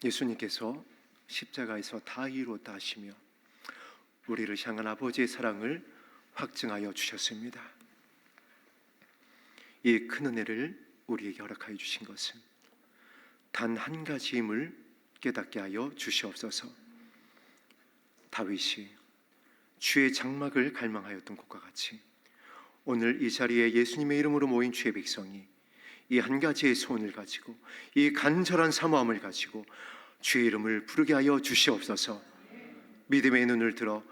예수님께서 십자가에서 다 이루었다 하시며 우리를 향한 아버지의 사랑을 확증하여 주셨습니다. 이 큰 은혜를 우리에게 허락하여 주신 것은 단 한 가지임을 깨닫게 하여 주시옵소서. 다윗이 주의 장막을 갈망하였던 것과 같이 오늘 이 자리에 예수님의 이름으로 모인 주의 백성이 이 한 가지의 소원을 가지고 이 간절한 사모함을 가지고 주의 이름을 부르게 하여 주시옵소서. 믿음의 눈을 들어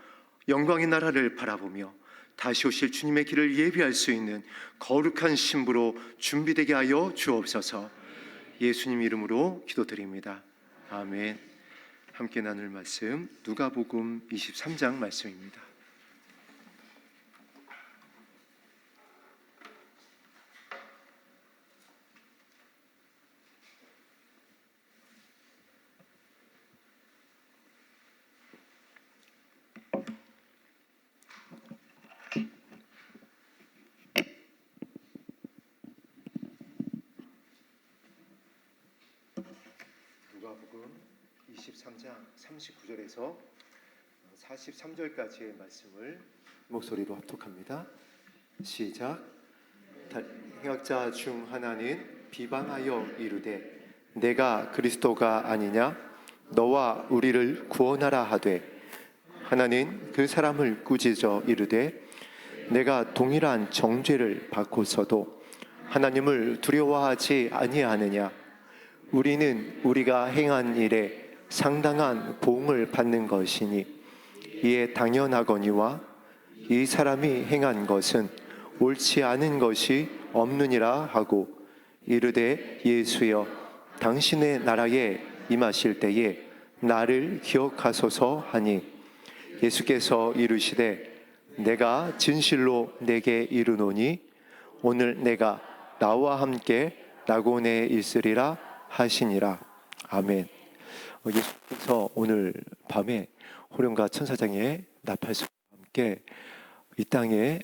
영광의 나라를 바라보며 다시 오실 주님의 길을 예비할 수 있는 거룩한 신부로 준비되게 하여 주옵소서. 예수님 이름으로 기도드립니다. 아멘. 함께 나눌 말씀 누가복음 23장 말씀입니다. 누가복음 23장 39절에서 43절까지의 말씀을 목소리로 합독합니다. 시작. 행악자 중 하나는 비방하여 이르되 내가 그리스도가 아니냐 너와 우리를 구원하라 하되 하나는 그 사람을 꾸짖어 이르되 내가 동일한 정죄를 받고서도 하나님을 두려워하지 아니하느냐 우리는 우리가 행한 일에 상당한 보응을 받는 것이니 이에 당연하거니와 이 사람이 행한 것은 옳지 않은 것이 없느니라 하고 이르되 예수여 당신의 나라에 임하실 때에 나를 기억하소서 하니 예수께서 이르시되 내가 진실로 내게 이르노니 오늘 내가 나와 함께 낙원에 있으리라 하시니라. 아멘. 예수께서 오늘 밤에 호련과 천사장의 나팔소리와 함께 이 땅에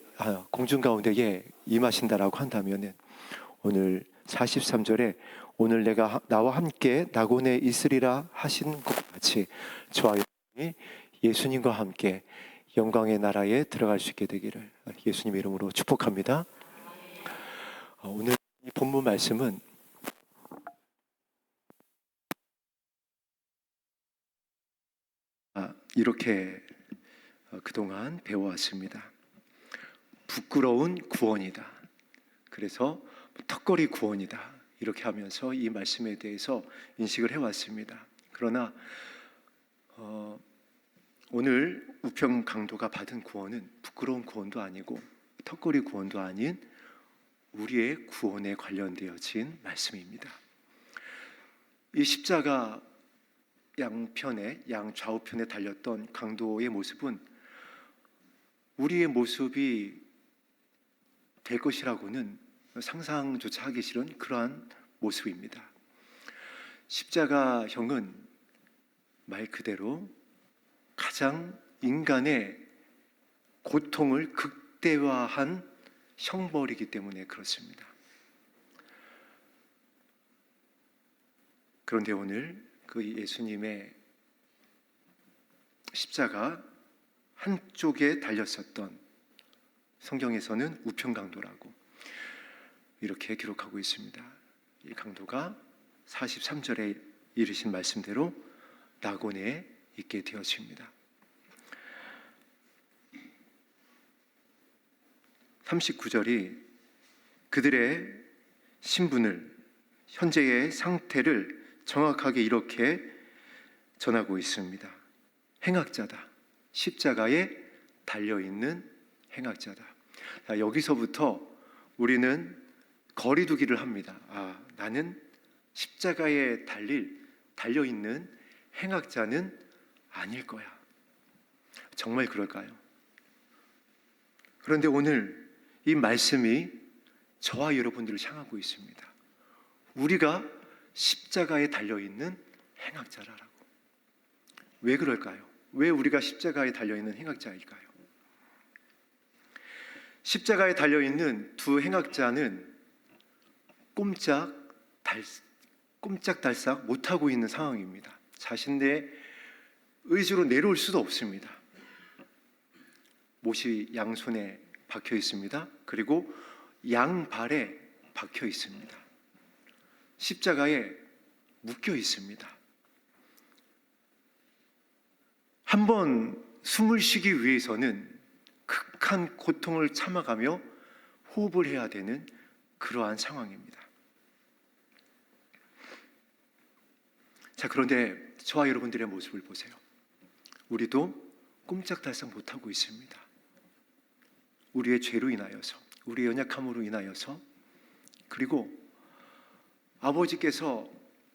공중 가운데에 임하신다라고 한다면 오늘 43절에 오늘 내가 나와 함께 낙원에 있으리라 하신 것 같이 저와 여러분이 예수님과 함께 영광의 나라에 들어갈 수 있게 되기를 예수님의 이름으로 축복합니다. 오늘 이 본문 말씀은 이렇게 그동안 배워왔습니다. 부끄러운 구원이다. 그래서 턱걸이 구원이다. 이렇게 하면서 이 말씀에 대해서 인식을 해왔습니다. 그러나 오늘 우평 강도가 받은 구원은 부끄러운 구원도 아니고 턱걸이 구원도 아닌 우리의 구원에 관련되어진 말씀입니다. 이 십자가 양편에 양좌우편에 달렸던 강도의 모습은 우리의 모습이 될 것이라고는 상상조차 하기 싫은 그러한 모습입니다. 십자가형은 말 그대로 가장 인간의 고통을 극대화한 형벌이기 때문에 그렇습니다. 그런데 오늘 그 예수님의 십자가 한쪽에 달렸었던 성경에서는 우편강도라고 이렇게 기록하고 있습니다. 이 강도가 43절에 이르신 말씀대로 낙원에 있게 되었습니다. 39절이 그들의 신분을 현재의 상태를 정확하게 이렇게 전하고 있습니다. 행악자다. 십자가에 달려있는 행악자다. 여기서부터 우리는 거리두기를 합니다. 나는 십자가에 달려있는 행악자는 아닐 거야. 정말 그럴까요? 그런데 오늘 이 말씀이 저와 여러분들을 향하고 있습니다. 우리가 십자가에 달려있는 행악자라고. 왜 그럴까요? 왜 우리가 십자가에 달려있는 행악자일까요? 십자가에 달려있는 두 행악자는 꼼짝 꼼짝달싹 못하고 있는 상황입니다. 자신의 의지로 내려올 수도 없습니다. 못이 양손에 박혀 있습니다. 그리고 양발에 박혀 있습니다. 십자가에 묶여 있습니다. 한번 숨을 쉬기 위해서는 극한 고통을 참아가며 호흡을 해야 되는 그러한 상황입니다. 자, 그런데 저와 여러분들의 모습을 보세요. 우리도 꼼짝달싹 못하고 있습니다. 우리의 죄로 인하여서, 우리의 연약함으로 인하여서, 그리고 아버지께서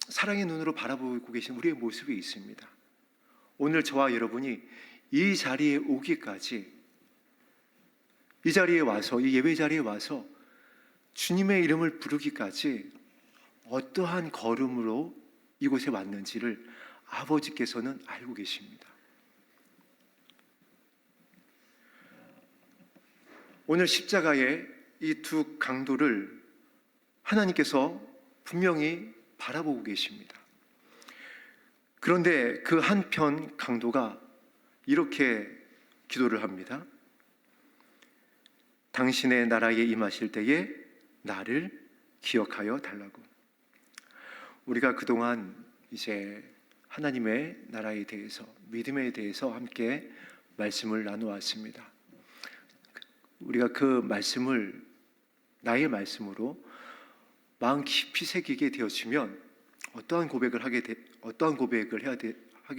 사랑의 눈으로 바라보고 계신 우리의 모습이 있습니다. 오늘 저와 여러분이 이 자리에 오기까지, 이 자리에 와서, 이 예배 자리에 와서 주님의 이름을 부르기까지 어떠한 걸음으로 이곳에 왔는지를 아버지께서는 알고 계십니다. 오늘 십자가의 이 두 강도를 하나님께서 분명히 바라보고 계십니다. 그런데 그 한편 강도가 이렇게 기도를 합니다. 당신의 나라에 임하실 때에 나를 기억하여 달라고. 우리가 그동안 이제 하나님의 나라에 대해서, 믿음에 대해서 함께 말씀을 나누었습니다. 우리가 그 말씀을 나의 말씀으로 마음 깊이 새기게 되었으면 어떠한 고백을 하게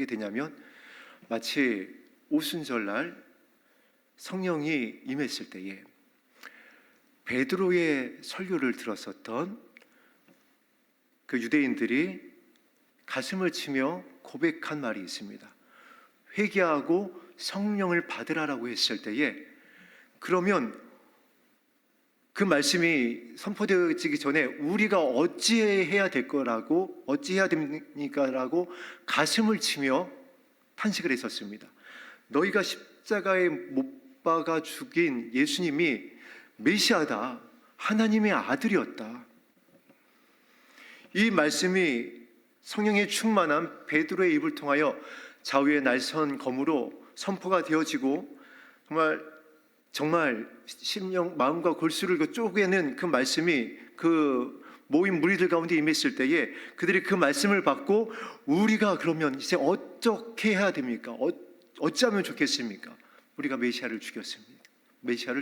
되냐면, 마치 오순절날 성령이 임했을 때에 베드로의 설교를 들었었던 그 유대인들이 가슴을 치며 고백한 말이 있습니다. 회개하고 성령을 받으라라고 했을 때에, 그러면 그 말씀이 선포되어지기 전에 우리가 어찌해야 됩니까라고 가슴을 치며 탄식을 했었습니다. 너희가 십자가에 못 박아 죽인 예수님이 메시아다, 하나님의 아들이었다. 이 말씀이 성령의 충만한 베드로의 입을 통하여 좌우의 날선 검으로 선포가 되어지고, 정말 심령, 마음과 골수를 쪼개는 그 말씀이 그 모인 무리들 가운데 임했을 때에 그들이 그 말씀을 받고, 우리가 그러면 이제 어떻게 해야 됩니까? 어찌하면 좋겠습니까? 우리가 메시아를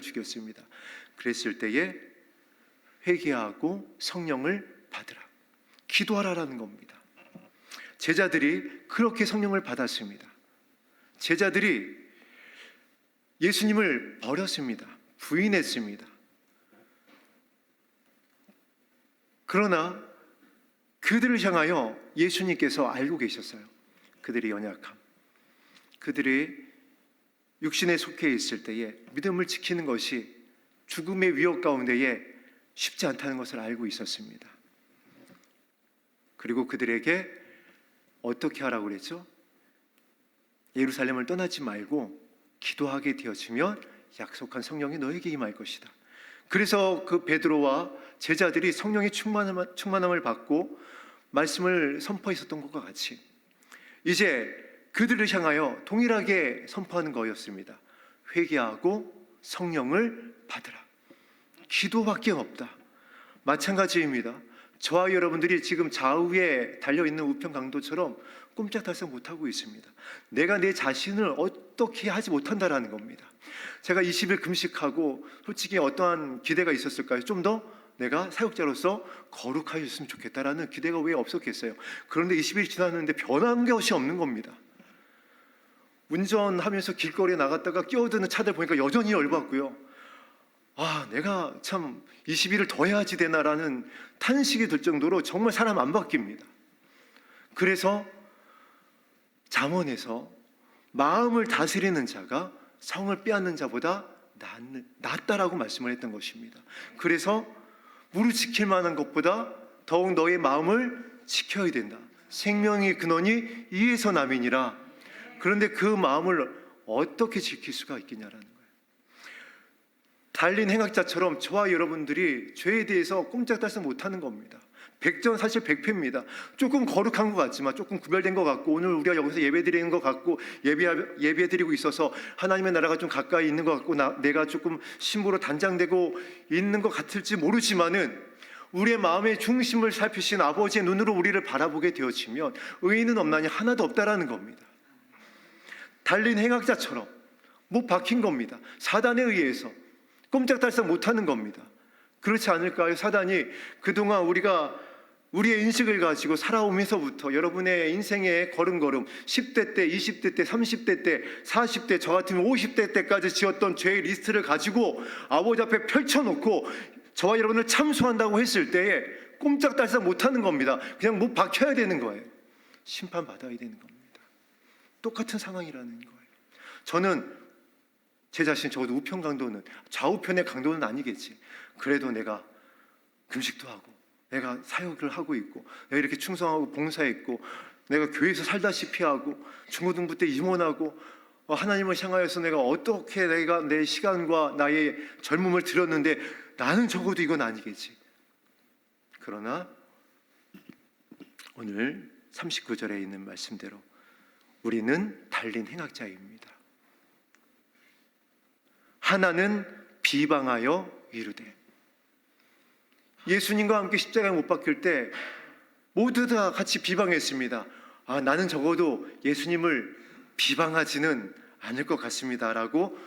죽였습니다. 그랬을 때에 회개하고 성령을 받으라, 기도하라라는 겁니다. 제자들이 그렇게 성령을 받았습니다. 제자들이 예수님을 버렸습니다. 부인했습니다. 그러나 그들을 향하여 예수님께서 알고 계셨어요. 그들의 연약함, 그들이 육신에 속해 있을 때에 믿음을 지키는 것이 죽음의 위협 가운데에 쉽지 않다는 것을 알고 있었습니다. 그리고 그들에게 어떻게 하라고 그랬죠? 예루살렘을 떠나지 말고 기도하게 되어지면 약속한 성령이 너에게 임할 것이다. 그래서 그 베드로와 제자들이 성령의 충만함을 받고 말씀을 선포했었던 것과 같이 이제 그들을 향하여 동일하게 선포하는 거였습니다. 회개하고 성령을 받으라. 기도밖에 없다. 마찬가지입니다. 저와 여러분들이 지금 좌우에 달려있는 우편 강도처럼 꼼짝달싹 못하고 있습니다. 내가 내 자신을 어떻게 하지 못한다라는 겁니다. 제가 20일 금식하고 솔직히 어떠한 기대가 있었을까요? 좀 더 내가 사역자로서 거룩하였으면 좋겠다라는 기대가 왜 없었겠어요? 그런데 20일 지났는데 변한 것이 없는 겁니다. 운전하면서 길거리에 나갔다가 끼어드는 차들 보니까 여전히 열받고요. 내가 참 20일을 더 해야지 되나라는 탄식이 들 정도로 정말 사람 안 바뀝니다. 그래서 잠언에서 마음을 다스리는 자가 성을 빼앗는 자보다 낫다라고 말씀을 했던 것입니다. 그래서 무릇 지킬 만한 것보다 더욱 너의 마음을 지켜야 된다. 생명의 근원이 이에서 남이니라. 그런데 그 마음을 어떻게 지킬 수가 있겠냐라는 거예요. 달린 행악자처럼 저와 여러분들이 죄에 대해서 꼼짝달싹 못하는 겁니다. 백전 사실 백패입니다. 조금 거룩한 것 같지만, 조금 구별된 것 같고, 오늘 우리가 여기서 예배드리는 것 같고, 예배드리고 있어서 하나님의 나라가 좀 가까이 있는 것 같고, 내가 조금 신부로 단장되고 있는 것 같을지 모르지만은, 우리의 마음의 중심을 살피신 아버지의 눈으로 우리를 바라보게 되어지면 의인은 없나니 하나도 없다라는 겁니다. 달린 행악자처럼 못 박힌 겁니다. 사단에 의해서 꼼짝달싹 못하는 겁니다. 그렇지 않을까요? 사단이 그동안 우리의 인식을 가지고 살아오면서부터 여러분의 인생의 걸음걸음 10대 때, 20대 때, 30대 때, 40대, 저 같으면 50대 때까지 지었던 죄의 리스트를 가지고 아버지 앞에 펼쳐놓고 저와 여러분을 참수한다고 했을 때에 꼼짝달싹 못하는 겁니다. 그냥 못 박혀야 되는 거예요. 심판받아야 되는 겁니다. 똑같은 상황이라는 거예요. 저는 제 자신, 적어도 우편 강도는, 좌우편의 강도는 아니겠지. 그래도 내가 금식도 하고, 내가 사역을 하고 있고, 내가 이렇게 충성하고 봉사했고, 내가 교회에서 살다시피 하고, 중고등부 때 임원하고, 하나님을 향하여서 내가 어떻게 내가 내 시간과 나의 젊음을 들였는데 나는 적어도 이건 아니겠지. 그러나 오늘 39절에 있는 말씀대로 우리는 달린 행악자입니다. 하나는 비방하여 이르되. 예수님과 함께 십자가에 못 박힐 때 모두 다 같이 비방했습니다. 나는 적어도 예수님을 비방하지는 않을 것 같습니다 라고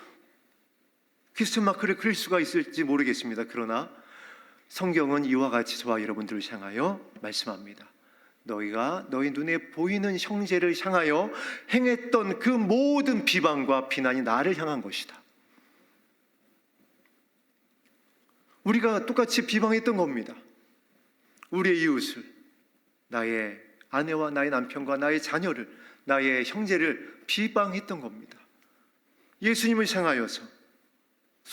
퀘스천 마크를 그릴 수가 있을지 모르겠습니다. 그러나 성경은 이와 같이 저와 여러분들을 향하여 말씀합니다. 너희가 너희 눈에 보이는 형제를 향하여 행했던 그 모든 비방과 비난이 나를 향한 것이다. 우리가 똑같이 비방했던 겁니다. 우리의 이웃을, 나의 아내와 나의 남편과 나의 자녀를, 나의 형제를 비방했던 겁니다. 예수님을 향하여서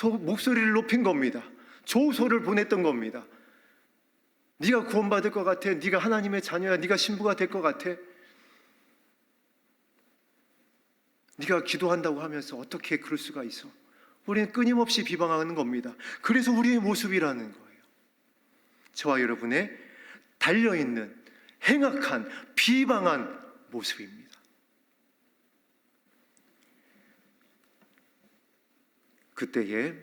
목소리를 높인 겁니다. 조소를 보냈던 겁니다. 네가 구원받을 것 같아? 네가 하나님의 자녀야? 네가 신부가 될 것 같아? 네가 기도한다고 하면서 어떻게 그럴 수가 있어? 우리는 끊임없이 비방하는 겁니다. 그래서 우리의 모습이라는 거예요. 저와 여러분의 달려있는 행악한 비방한 모습입니다. 그때에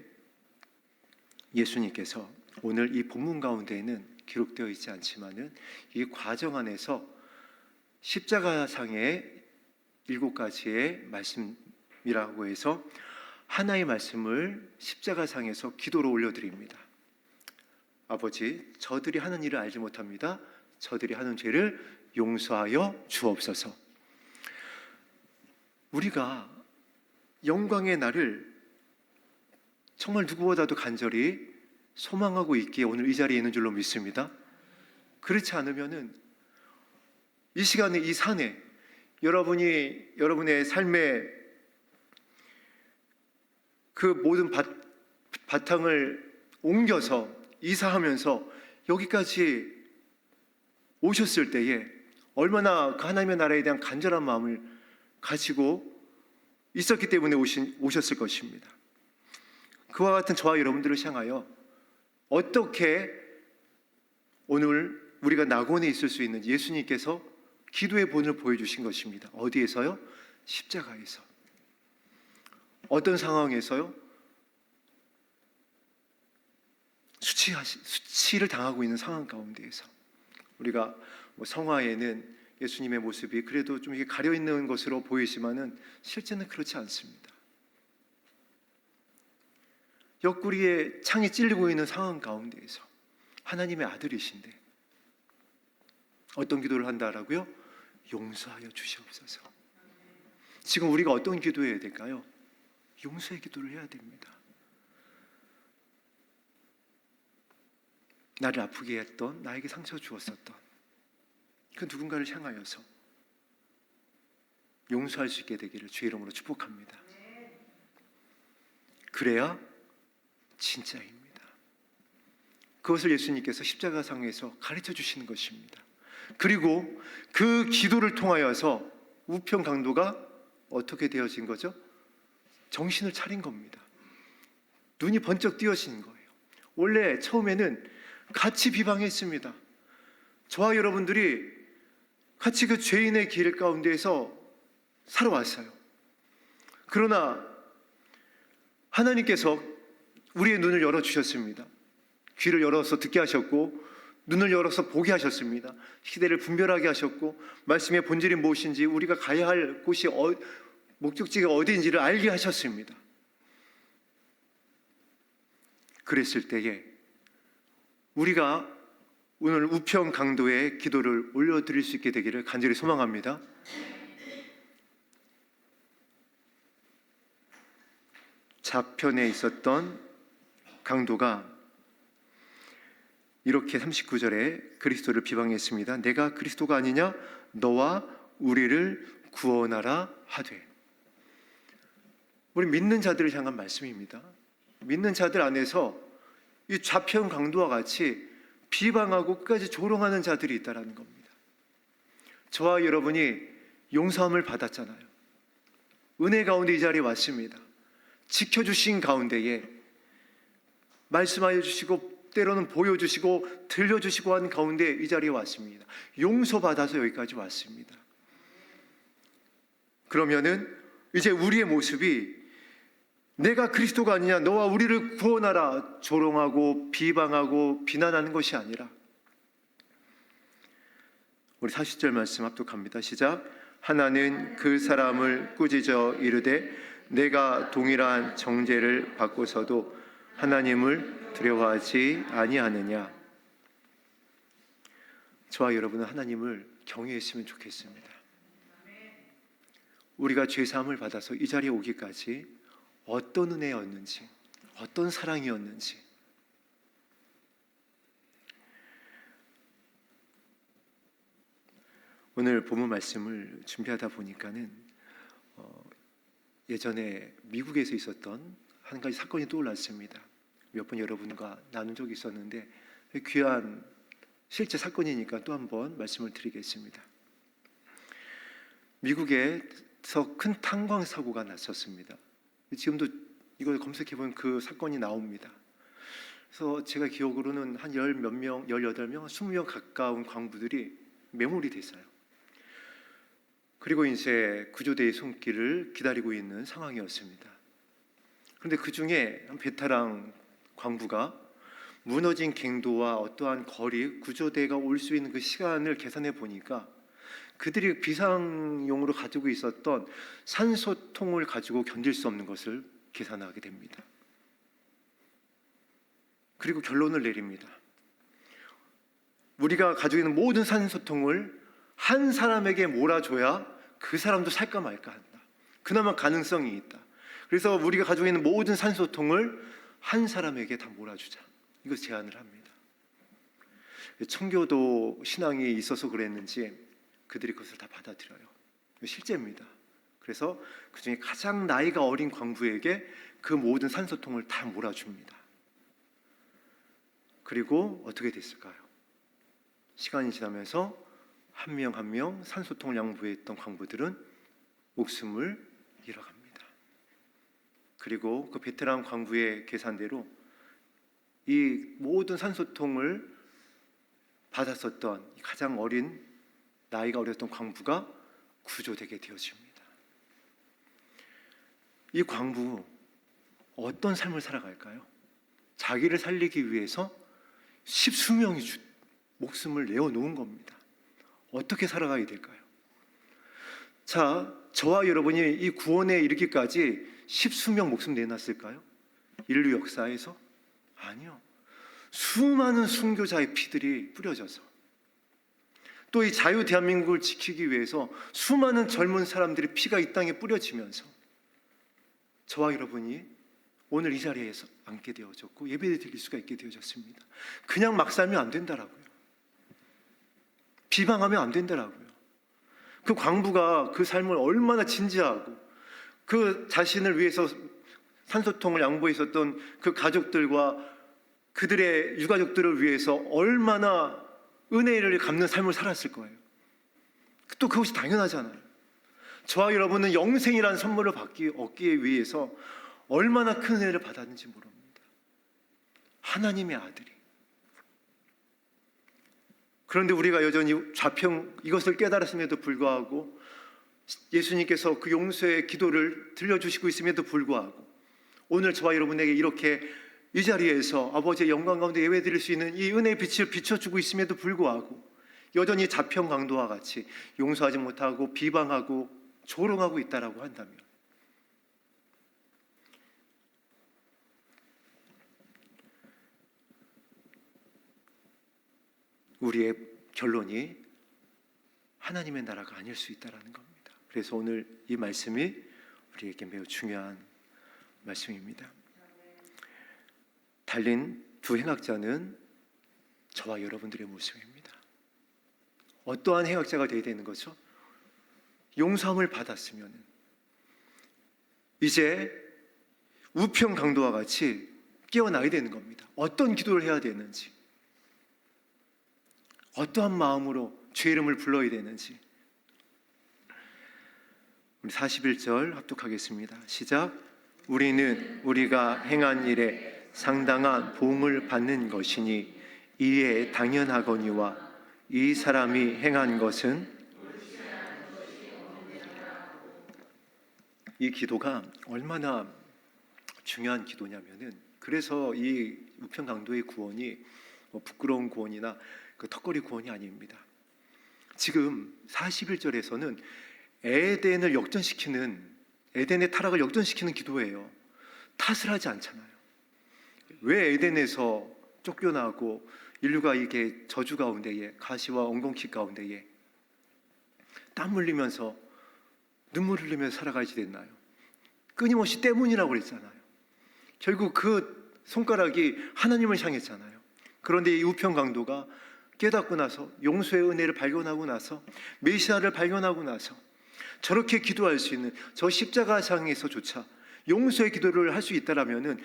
예수님께서 오늘 이 본문 가운데에는 기록되어 있지 않지만은 이 과정 안에서 십자가상의 7가지의 말씀이라고 해서 하나의 말씀을 십자가상에서 기도로 올려드립니다. 아버지, 저들이 하는 일을 알지 못합니다. 저들이 하는 죄를 용서하여 주옵소서. 우리가 영광의 날을 정말 누구보다도 간절히 소망하고 있기에 오늘 이 자리에 있는 줄로 믿습니다. 그렇지 않으면은 이 시간에 이 산에 여러분이 여러분의 삶의 그 모든 바탕을 옮겨서 이사하면서 여기까지 오셨을 때에 얼마나 그 하나님의 나라에 대한 간절한 마음을 가지고 있었기 때문에 오셨을 것입니다. 그와 같은 저와 여러분들을 향하여 어떻게 오늘 우리가 낙원에 있을 수 있는지 예수님께서 기도의 본을 보여주신 것입니다. 어디에서요? 십자가에서. 어떤 상황에서요? 수치를 당하고 있는 상황 가운데에서. 우리가 성화에는 예수님의 모습이 그래도 좀 이게 가려 있는 것으로 보이지만은 실제는 그렇지 않습니다. 옆구리에 창이 찔리고 있는 상황 가운데에서 하나님의 아들이신데 어떤 기도를 한다라고요? 용서하여 주시옵소서. 지금 우리가 어떤 기도해야 될까요? 용서의 기도를 해야 됩니다. 나를 아프게 했던, 나에게 상처 주었었던 그 누군가를 향하여서 용서할 수 있게 되기를 주의 이름으로 축복합니다. 그래야 진짜입니다. 그것을 예수님께서 십자가상에서 가르쳐 주시는 것입니다. 그리고 그 기도를 통하여서 우편 강도가 어떻게 되어진 거죠? 정신을 차린 겁니다. 눈이 번쩍 띄어진 거예요. 원래 처음에는 같이 비방했습니다. 저와 여러분들이 같이 그 죄인의 길 가운데에서 살아왔어요. 그러나 하나님께서 우리의 눈을 열어주셨습니다. 귀를 열어서 듣게 하셨고 눈을 열어서 보게 하셨습니다. 시대를 분별하게 하셨고 말씀의 본질이 무엇인지 우리가 가야 할 곳이 목적지가 어디인지를 알게 하셨습니다. 그랬을 때에 우리가 오늘 우편 강도의 기도를 올려드릴 수 있게 되기를 간절히 소망합니다. 좌편에 있었던 강도가 이렇게 39절에 그리스도를 비방했습니다. 내가 그리스도가 아니냐? 너와 우리를 구원하라 하되. 우리 믿는 자들을 향한 말씀입니다. 믿는 자들 안에서 이 좌편 강도와 같이 비방하고 끝까지 조롱하는 자들이 있다는 겁니다. 저와 여러분이 용서함을 받았잖아요. 은혜 가운데 이 자리에 왔습니다. 지켜주신 가운데에 말씀하여 주시고 때로는 보여주시고 들려주시고 한 가운데 이 자리에 왔습니다. 용서받아서 여기까지 왔습니다. 그러면은 이제 우리의 모습이 내가 그리스도가 아니냐, 너와 우리를 구원하라 조롱하고 비방하고 비난하는 것이 아니라, 우리 40절 말씀 합독합니다. 시작. 하나는 그 사람을 꾸짖어 이르되 내가 동일한 정죄를 받고서도 하나님을 두려워하지 아니하느냐. 저와 여러분은 하나님을 경외했으면 좋겠습니다. 우리가 죄사함을 받아서 이 자리에 오기까지 어떤 은혜였는지, 어떤 사랑이었는지, 오늘 본문 말씀을 준비하다 보니까는 예전에 미국에서 있었던 한 가지 사건이 떠올랐습니다. 몇 번 여러분과 나눈 적이 있었는데 귀한 실제 사건이니까 또 한 번 말씀을 드리겠습니다. 미국에서 큰 탄광 사고가 났었습니다. 지금도 이걸 검색해보면 그 사건이 나옵니다. 그래서 제가 기억으로는 한 열 몇 명, 18명, 20명 가까운 광부들이 매몰이 됐어요. 그리고 이제 구조대의 손길을 기다리고 있는 상황이었습니다. 그런데 그 중에 한 베테랑 광부가 무너진 갱도와 어떠한 거리, 구조대가 올 수 있는 그 시간을 계산해 보니까 그들이 비상용으로 가지고 있었던 산소통을 가지고 견딜 수 없는 것을 계산하게 됩니다. 그리고 결론을 내립니다. 우리가 가지고 있는 모든 산소통을 한 사람에게 몰아줘야 그 사람도 살까 말까 한다. 그나마 가능성이 있다. 그래서 우리가 가지고 있는 모든 산소통을 한 사람에게 다 몰아주자. 이거 제안을 합니다. 청교도 신앙이 있어서 그랬는지 그들이 그것을 다 받아들여요. 실제입니다. 그래서 그 중에 가장 나이가 어린 광부에게 그 모든 산소통을 다 몰아줍니다. 그리고 어떻게 됐을까요? 시간이 지나면서 한 명 한 명 산소통을 양보했던 광부들은 목숨을 잃어갑니다. 그리고 그 베테랑 광부의 계산대로 이 모든 산소통을 받았었던 가장 어린 나이가 어렸던 광부가 구조되게 되어집니다. 이 광부 어떤 삶을 살아갈까요? 자기를 살리기 위해서 십수명이 목숨을 내어놓은 겁니다. 어떻게 살아가야 될까요? 자, 저와 여러분이 이 구원에 이르기까지 십수명 목숨 내놨을까요? 인류 역사에서? 아니요. 수많은 순교자의 피들이 뿌려져서, 또 이 자유 대한민국을 지키기 위해서 수많은 젊은 사람들의 피가 이 땅에 뿌려지면서 저와 여러분이 오늘 이 자리에서 앉게 되어졌고 예배를 드릴 수가 있게 되어졌습니다. 그냥 막 살면 안 된다라고요. 비방하면 안 된다라고요. 그 광부가 그 삶을 얼마나 진지하고 그 자신을 위해서 산소통을 양보했었던 그 가족들과 그들의 유가족들을 위해서 얼마나 은혜를 갚는 삶을 살았을 거예요. 또 그것이 당연하잖아요. 저와 여러분은 영생이라는 선물을 얻기 위해서 얼마나 큰 은혜를 받았는지 모릅니다. 하나님의 아들이. 그런데 우리가 여전히 좌평 이것을 깨달았음에도 불구하고 예수님께서 그 용서의 기도를 들려주시고 있음에도 불구하고 오늘 저와 여러분에게 이렇게 이 자리에서 아버지의 영광 가운데 예배드릴 수 있는 이 은혜의 빛을 비춰주고 있음에도 불구하고 여전히 자평 강도와 같이 용서하지 못하고 비방하고 조롱하고 있다라고 한다면 우리의 결론이 하나님의 나라가 아닐 수 있다는 겁니다. 그래서 오늘 이 말씀이 우리에게 매우 중요한 말씀입니다. 달린 두 행악자는 저와 여러분들의 모습입니다. 어떠한 행악자가 되어야 되는 거죠? 용서함을 받았으면 이제 우평 강도와 같이 깨어나야 되는 겁니다. 어떤 기도를 해야 되는지, 어떠한 마음으로 주의 이름을 불러야 되는지. 우리 41절 합독하겠습니다. 시작. 우리는 우리가 행한 일에 상당한 보응을 받는 것이니 이에 당연하거니와 이 사람이 행한 것은. 이 기도가 얼마나 중요한 기도냐면은, 그래서 이 우평 강도의 구원이 부끄러운 구원이나 그 턱걸이 구원이 아닙니다. 지금 41절에서는 에덴을 역전시키는, 에덴의 타락을 역전시키는 기도예요. 탓을 하지 않잖아요. 왜 에덴에서 쫓겨나고 인류가 이게 저주 가운데에, 가시와 엉겅퀴 가운데에 땀 흘리면서 눈물 흘리면서 살아가야지 됐나요? 끊임없이 때문이라고 그랬잖아요. 결국 그 손가락이 하나님을 향했잖아요. 그런데 이 우평 강도가 깨닫고 나서, 용서의 은혜를 발견하고 나서, 메시아를 발견하고 나서 저렇게 기도할 수 있는, 저 십자가상에서조차 용서의 기도를 할 수 있다라면은,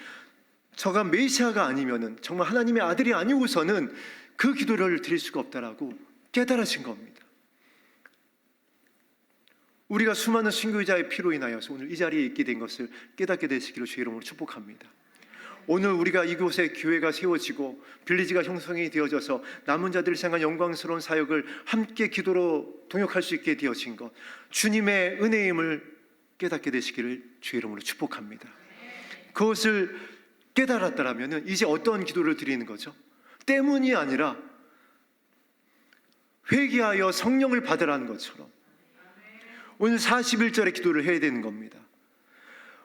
저가 메시아가 아니면은, 정말 하나님의 아들이 아니고서는 그 기도를 드릴 수가 없다라고 깨달으신 겁니다. 우리가 수많은 순교자의 피로 인하여서 오늘 이 자리에 있게 된 것을 깨닫게 되시기를 주의 이름으로 축복합니다. 오늘 우리가 이곳에 교회가 세워지고 빌리지가 형성이 되어져서 남은 자들을 향한 영광스러운 사역을 함께 기도로 동역할 수 있게 되어진 것, 주님의 은혜임을 깨닫게 되시기를 주의 이름으로 축복합니다. 그것을 깨달았다라면 이제 어떤 기도를 드리는 거죠? 때문이 아니라 회개하여 성령을 받으라는 것처럼 오늘 41절의 기도를 해야 되는 겁니다.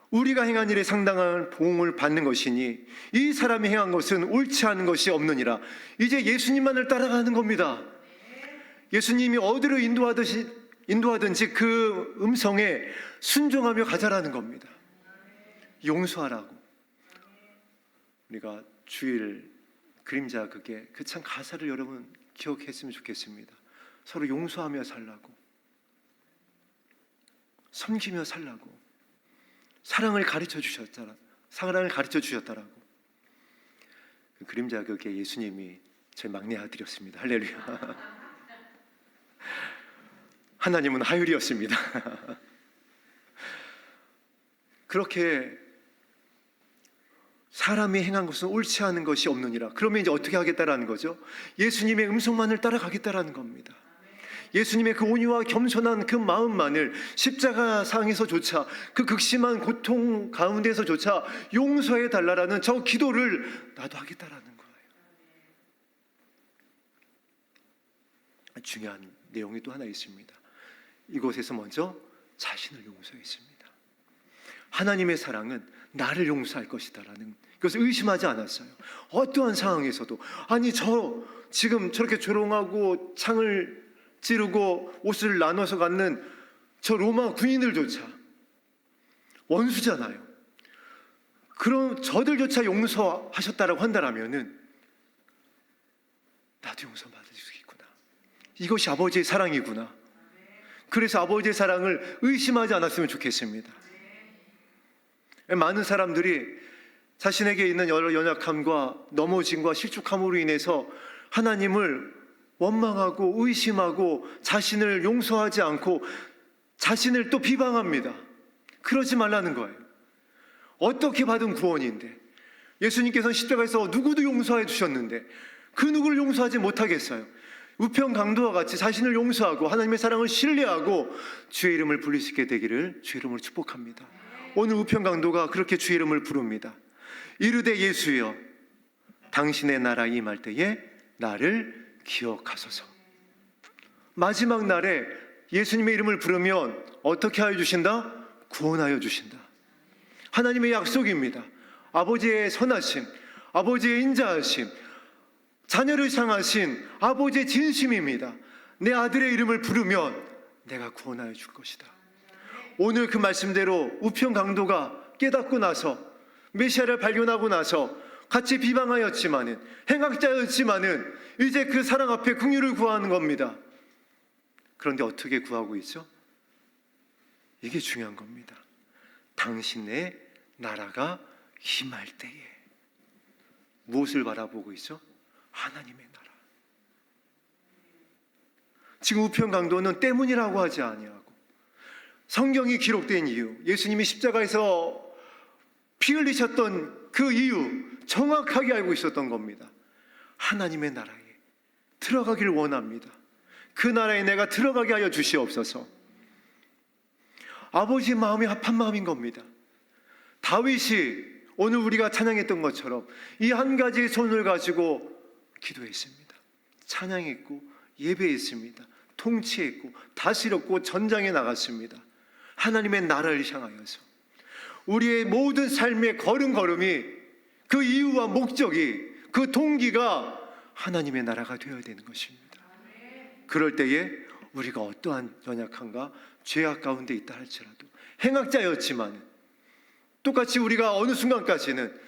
우리가 행한 일에 상당한 보응을 받는 것이니 이 사람이 행한 것은 옳지 않은 것이 없느니라. 이제 예수님만을 따라가는 겁니다. 예수님이 어디로 인도하든지 그 음성에 순종하며 가자라는 겁니다. 용서하라고. 우리가 주일 그림자 극에 그 참 가사를 여러분 기억했으면 좋겠습니다. 서로 용서하며 살라고, 섬기며 살라고, 사랑을 가르쳐 주셨다라고. 그 그림자 극에 예수님이 저희 막내 아들이었습니다. 할렐루야. 하나님은 하율이었습니다. 그렇게 사람이 행한 것은 옳지 않은 것이 없느니라. 그러면 이제 어떻게 하겠다라는 거죠? 예수님의 음성만을 따라가겠다라는 겁니다. 예수님의 그 온유와 겸손한 그 마음만을 십자가상에서조차, 그 극심한 고통 가운데서조차 용서해 달라라는 저 기도를 나도 하겠다라는 거예요. 중요한 내용이 또 하나 있습니다. 이곳에서 먼저 자신을 용서했습니다. 하나님의 사랑은 나를 용서할 것이다라는 그것을 의심하지 않았어요. 어떠한 상황에서도, 아니 저 지금 저렇게 조롱하고 창을 찌르고 옷을 나눠서 갖는 저 로마 군인들조차 원수잖아요. 그런 저들조차 용서하셨다라고 한다라면은 나도 용서받을 수 있구나. 이것이 아버지의 사랑이구나. 그래서 아버지의 사랑을 의심하지 않았으면 좋겠습니다. 많은 사람들이 자신에게 있는 여러 연약함과 넘어짐과 실족함으로 인해서 하나님을 원망하고 의심하고 자신을 용서하지 않고 자신을 또 비방합니다. 그러지 말라는 거예요. 어떻게 받은 구원인데, 예수님께서는 십자가에서 누구도 용서해 주셨는데 그 누구를 용서하지 못하겠어요? 우편강도와 같이 자신을 용서하고 하나님의 사랑을 신뢰하고 주의 이름을 부를 수 있게 되기를 주의 이름으로 축복합니다. 오늘 우편강도가 그렇게 주의 이름을 부릅니다. 이르되 예수여, 당신의 나라 임할 때에 나를 기억하소서. 마지막 날에 예수님의 이름을 부르면 어떻게 하여 주신다? 구원하여 주신다. 하나님의 약속입니다. 아버지의 선하심, 아버지의 인자하심, 자녀를 향하신 아버지의 진심입니다. 내 아들의 이름을 부르면 내가 구원하여 줄 것이다. 오늘 그 말씀대로 우편강도가 깨닫고 나서, 메시아를 발견하고 나서 같이 비방하였지만은, 행악자였지만은 이제 그 사랑 앞에 긍휼을 구하는 겁니다. 그런데 어떻게 구하고 있죠? 이게 중요한 겁니다. 당신의 나라가 임할 때에. 무엇을 바라보고 있죠? 하나님의 나라. 지금 우편강도는 때문이라고 하지 아니하고, 성경이 기록된 이유, 예수님이 십자가에서 피 흘리셨던 그 이유 정확하게 알고 있었던 겁니다. 하나님의 나라에 들어가길 원합니다. 그 나라에 내가 들어가게 하여 주시옵소서. 아버지 마음이 합한 마음인 겁니다. 다윗이 오늘 우리가 찬양했던 것처럼 이 한 가지의 손을 가지고 기도했습니다. 찬양했고 예배했습니다. 통치했고 다스렸고 전장에 나갔습니다. 하나님의 나라를 향하여서 우리의 모든 삶의 걸음걸음이 그 이유와 목적이, 그 동기가 하나님의 나라가 되어야 되는 것입니다. 그럴 때에 우리가 어떠한 연약함과 죄악 가운데 있다 할지라도, 행악자였지만 똑같이 우리가 어느 순간까지는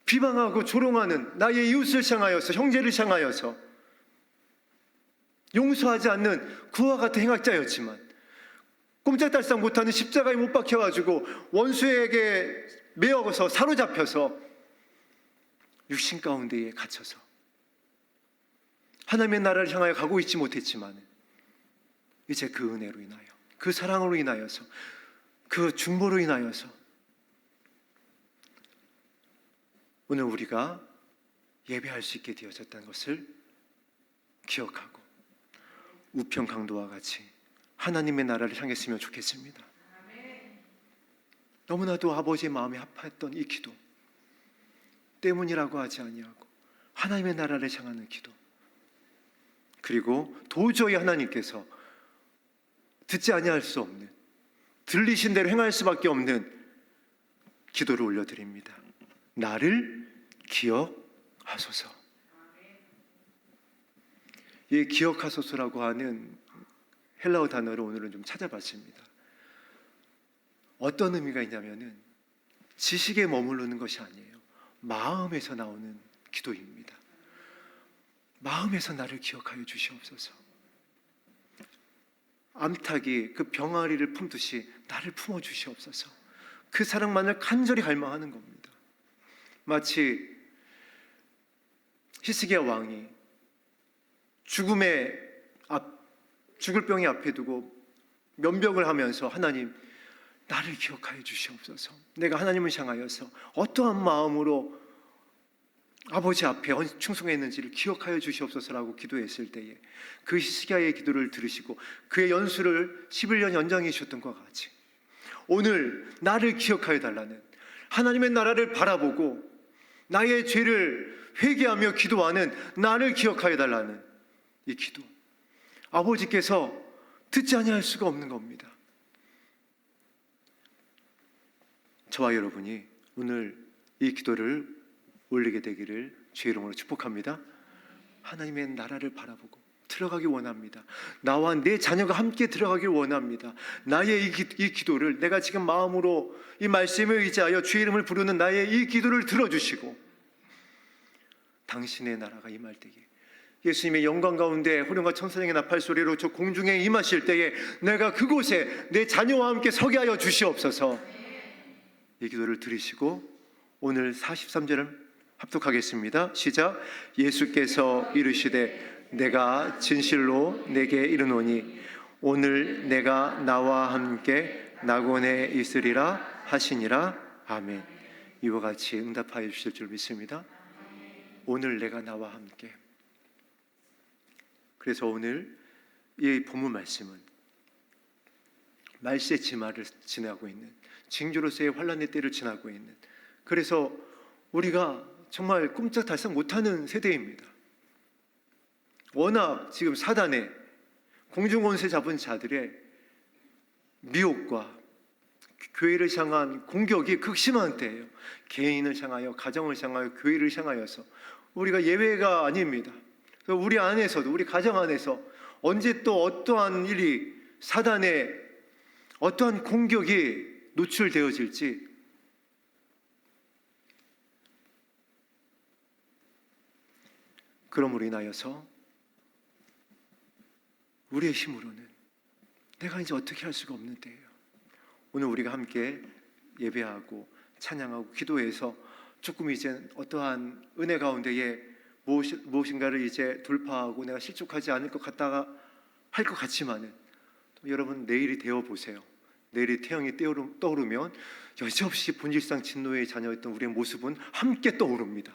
비방하고 조롱하는 나의 이웃을 향하여서, 형제를 향하여서 용서하지 않는 그와 같은 행악자였지만, 꼼짝달싹 못하는 십자가에 못 박혀가지고 원수에게 매어서 사로잡혀서 육신 가운데에 갇혀서 하나님의 나라를 향하여 가고 있지 못했지만, 이제 그 은혜로 인하여, 그 사랑으로 인하여서, 그 중보로 인하여서 오늘 우리가 예배할 수 있게 되어졌다는 것을 기억하고 우편강도와 같이 하나님의 나라를 향했으면 좋겠습니다. 너무나도 아버지의 마음에 합했던 이 기도 때문이라고 하지 아니하고 하나님의 나라를 향하는 기도, 그리고 도저히 하나님께서 듣지 아니할 수 없는, 들리신 대로 행할 수밖에 없는 기도를 올려드립니다. 나를 기억하소서. 이 기억하소서라고 하는 헬라어 단어를 오늘은 좀 찾아봤습니다. 어떤 의미가 있냐면은 지식에 머무르는 것이 아니에요. 마음에서 나오는 기도입니다. 마음에서 나를 기억하여 주시옵소서. 암탉이 그 병아리를 품듯이 나를 품어 주시옵소서. 그 사랑만을 간절히 갈망하는 겁니다. 마치 히스기야 왕이 죽을 병이 앞에 두고 면벽을 하면서, 하나님 나를 기억하여 주시옵소서. 내가 하나님을 향하여서 어떠한 마음으로 아버지 앞에 충성했는지를 기억하여 주시옵소서라고 기도했을 때에 그 히스기야의 기도를 들으시고 그의 연수를 11년 연장해 주셨던 것과 같이 오늘 나를 기억하여 달라는, 하나님의 나라를 바라보고 나의 죄를 회개하며 기도하는 나를 기억하여 달라는 이 기도, 아버지께서 듣지 아니할 수가 없는 겁니다. 저와 여러분이 오늘 이 기도를 올리게 되기를 주의 이름으로 축복합니다. 하나님의 나라를 바라보고 들어가기 원합니다. 나와 내 자녀가 함께 들어가길 원합니다. 나의 이 기도를, 내가 지금 마음으로 이 말씀에 의지하여 주의 이름을 부르는 나의 이 기도를 들어주시고 당신의 나라가 임할 때에, 예수님의 영광 가운데 호령과 천사장의 나팔 소리로 저 공중에 임하실 때에 내가 그곳에 내 자녀와 함께 서게 하여 주시옵소서. 이 기도를 들으시고 오늘 43절을 합독하겠습니다. 시작. 예수께서 이르시되 내가 진실로 내게 이르노니 오늘 내가 나와 함께 낙원에 있으리라 하시니라. 아멘. 이와 같이 응답하여 주실 줄 믿습니다. 오늘 내가 나와 함께. 그래서 오늘 이 본문 말씀은 말세 지마를 지나고 있는, 징조로서의 환란의 때를 지나고 있는, 그래서 우리가 정말 꼼짝달싹 못하는 세대입니다. 워낙 지금 사단의 공중권세 잡은 자들의 미혹과 교회를 향한 공격이 극심한 때예요. 개인을 향하여, 가정을 향하여, 교회를 향하여서 우리가 예외가 아닙니다. 우리 안에서도, 우리 가정 안에서 언제 또 어떠한 일이, 사단의 어떠한 공격이 노출되어질지 그러므로 인하여서 우리의 힘으로는 내가 이제 어떻게 할 수가 없는 때예요. 오늘 우리가 함께 예배하고 찬양하고 기도해서 조금 이제 어떠한 은혜 가운데에 무엇인가를 이제 돌파하고 내가 실족하지 않을 것 같다가 할 것 같지만은, 여러분 내일이 되어 보세요. 내일이 태양이 떠오르면 여지없이 본질상 진노의 자녀였던 우리의 모습은 함께 떠오릅니다.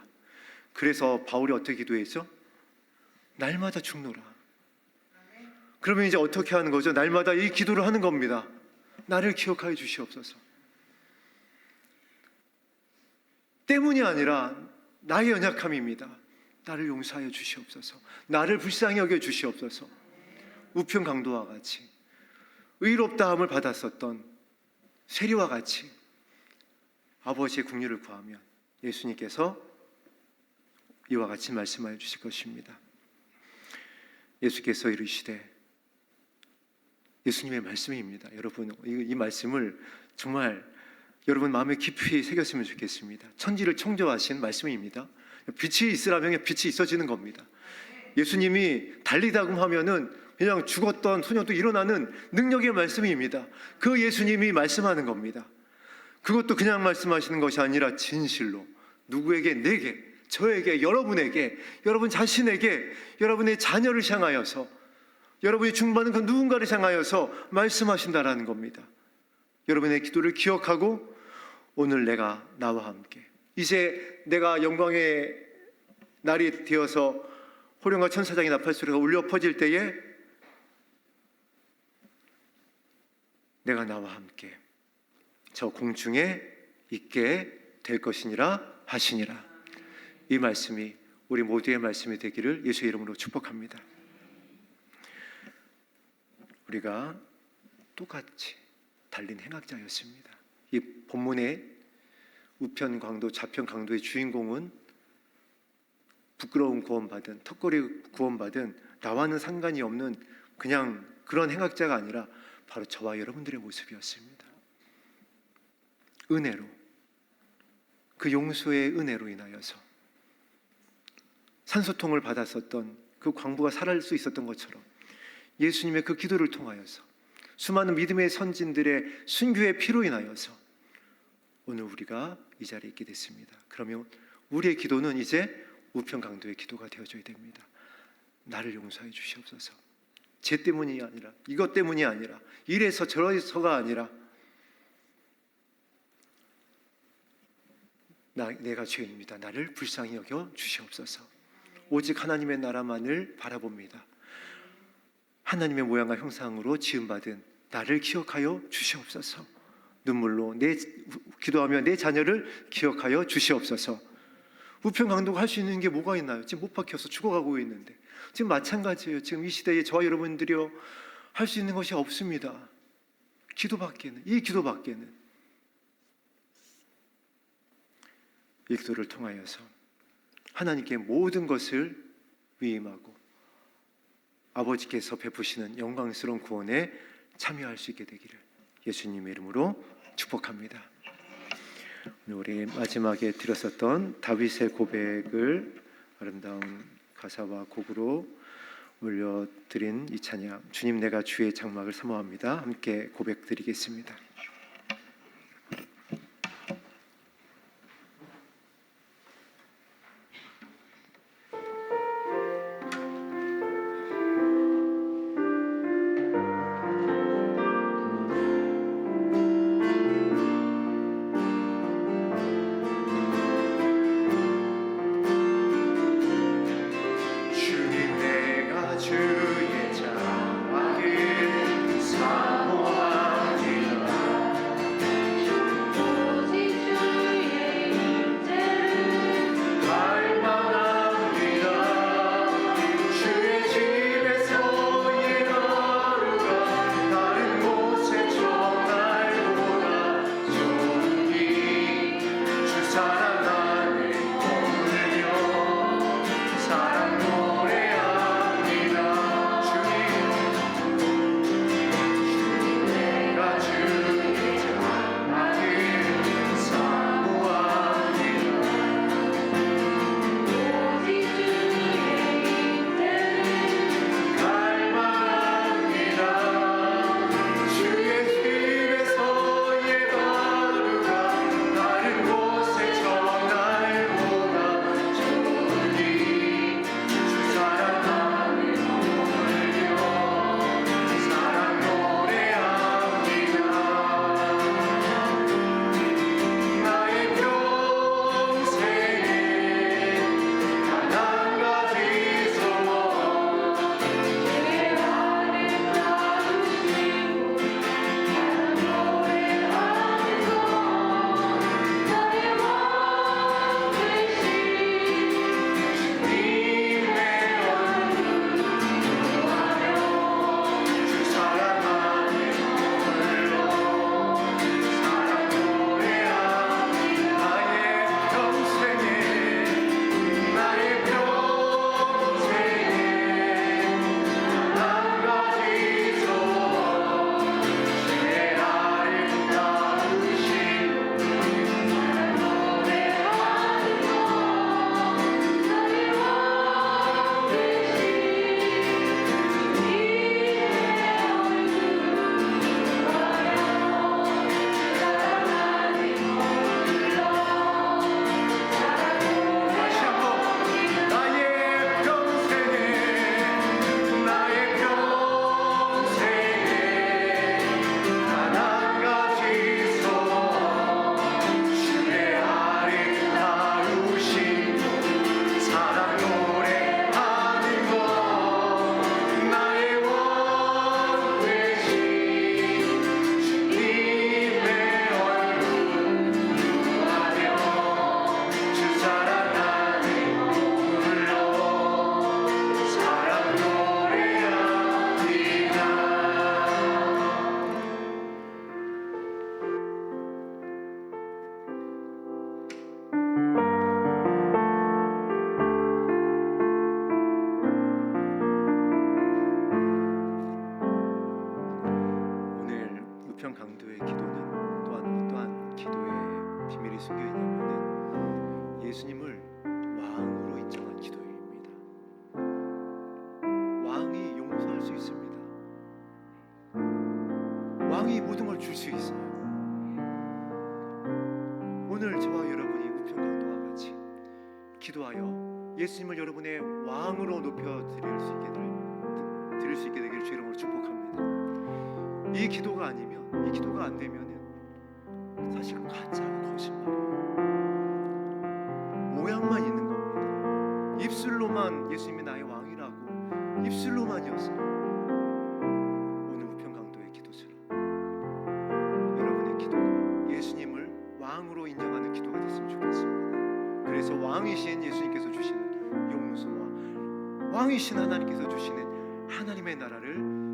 그래서 바울이 어떻게 기도했죠? 날마다 죽노라. 그러면 이제 어떻게 하는 거죠? 날마다 이 기도를 하는 겁니다. 나를 기억하여 주시옵소서. 때문이 아니라 나의 연약함입니다. 나를 용서하여 주시옵소서. 나를 불쌍히 여겨 주시옵소서. 우편 강도와 같이, 의롭다함을 받았었던 세리와 같이 아버지의 긍휼을 구하면 예수님께서 이와 같이 말씀하여 주실 것입니다. 예수께서 이르시되, 예수님의 말씀입니다. 여러분, 이 말씀을 정말 여러분 마음에 깊이 새겼으면 좋겠습니다. 천지를 창조하신 말씀입니다. 빛이 있으라면 빛이 있어지는 겁니다. 예수님이 달리다금 하면은 그냥 죽었던 소년도 일어나는 능력의 말씀입니다. 그 예수님이 말씀하는 겁니다. 그것도 그냥 말씀하시는 것이 아니라 진실로 누구에게, 내게, 저에게, 여러분에게, 여러분 자신에게, 여러분의 자녀를 향하여서, 여러분이 중보하는 그 누군가를 향하여서 말씀하신다라는 겁니다. 여러분의 기도를 기억하고 오늘 내가 나와 함께, 이제 내가 영광의 날이 되어서 호령과 천사장의 나팔소리가 울려 퍼질 때에 내가 나와 함께 저 공중에 있게 될 것이니라 하시니라. 이 말씀이 우리 모두의 말씀이 되기를 예수의 이름으로 축복합니다. 우리가 똑같이 달린 행악자였습니다. 이 본문의 우편 강도, 좌편 강도의 주인공은 부끄러운 구원받은, 턱걸이 구원받은, 나와는 상관이 없는 그냥 그런 행악자가 아니라 바로 저와 여러분들의 모습이었습니다. 은혜로, 그 용서의 은혜로 인하여서 산소통을 받았었던 그 광부가 살아날 수 있었던 것처럼 예수님의 그 기도를 통하여서 수많은 믿음의 선진들의 순교의 피로 인하여서 오늘 우리가 이 자리에 있게 됐습니다. 그러면 우리의 기도는 이제 우편 강도의 기도가 되어줘야 됩니다. 나를 용서해 주시옵소서. 쟤 때문이 아니라, 이것 때문이 아니라, 이래서 저래서가 아니라 내가 죄인입니다. 나를 불쌍히 여겨 주시옵소서. 오직 하나님의 나라만을 바라봅니다. 하나님의 모양과 형상으로 지음받은 나를 기억하여 주시옵소서. 눈물로 기도하며 내 자녀를 기억하여 주시옵소서. 우편 강도가 할 수 있는 게 뭐가 있나요? 지금 못 박혀서 죽어가고 있는데, 지금 마찬가지예요. 지금 이 시대에 저와 여러분들이요, 할 수 있는 것이 없습니다. 기도밖에는, 이 기도밖에는. 이 기도를 통하여서 하나님께 모든 것을 위임하고 아버지께서 베푸시는 영광스러운 구원에 참여할 수 있게 되기를 예수님의 이름으로 축복합니다. 우리 마지막에 드렸었던 다윗의 고백을 아름다운 가사와 곡으로 올려드린 이 찬양, 주님 내가 주의 장막을 사모합니다. 함께 고백 드리겠습니다. 우편 강도의 기도는 또한 어떠한 기도의 비밀이 숨겨 있냐면은 예수님을 왕으로 인정한 기도입니다. 왕이 용서할 수 있습니다. 왕이 모든 걸 줄 수 있어요. 오늘 저와 여러분이 우편 강도와 같이 기도하여 예수님을 여러분의 왕으로 높여 드릴 수 있게 되기를 주 이름으로 축복합니다. 이 기도가 아니면, 이 기도가 안 되면은 사실 가짜고 거짓말이에요. 모양만 있는 겁니다. 입술로만 예수님이 나의 왕이라고 입술로만이었어요. 오늘 우편 강도의 기도처럼 여러분의 기도가 예수님을 왕으로 인정하는 기도가 됐으면 좋겠습니다. 그래서 왕이신 예수님께서 주시는 용서와 왕이신 하나님께서 주시는 하나님의 나라를